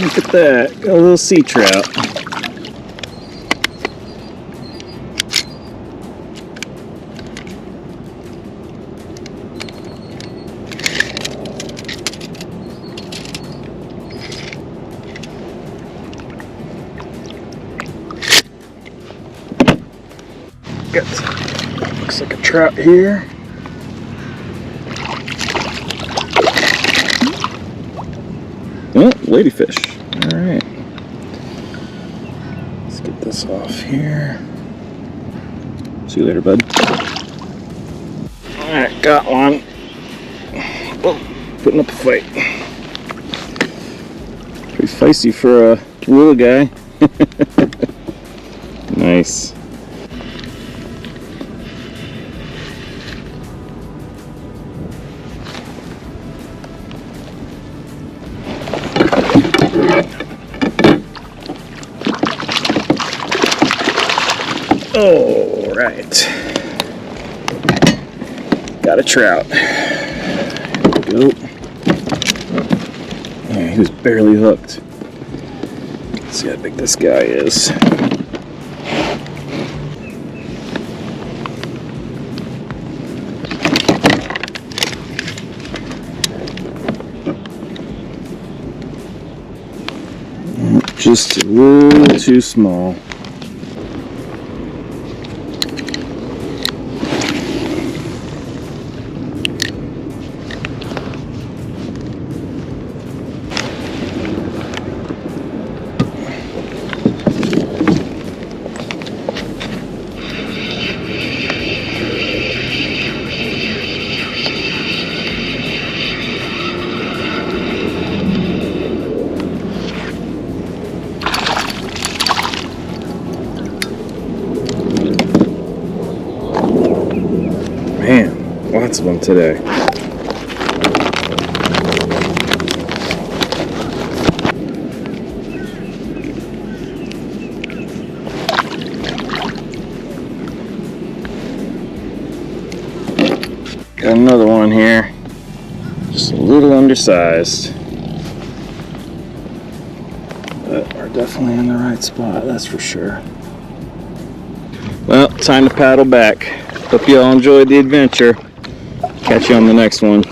Look at that, got a little sea trout. Looks like a trout here. Oh, ladyfish. All right. Let's get this off here. See you later, bud. All right, got one. Oh, putting up a fight. Pretty feisty for a little guy. Nice. All right, got a trout. Here we go. Yeah, he was barely hooked. Let's see how big this guy is. Just a little too small. Man, lots of them today. Got another one here, just a little undersized, but are definitely in the right spot, that's for sure. Well, time to paddle back. Hope you all enjoyed the adventure. Catch you on the next one.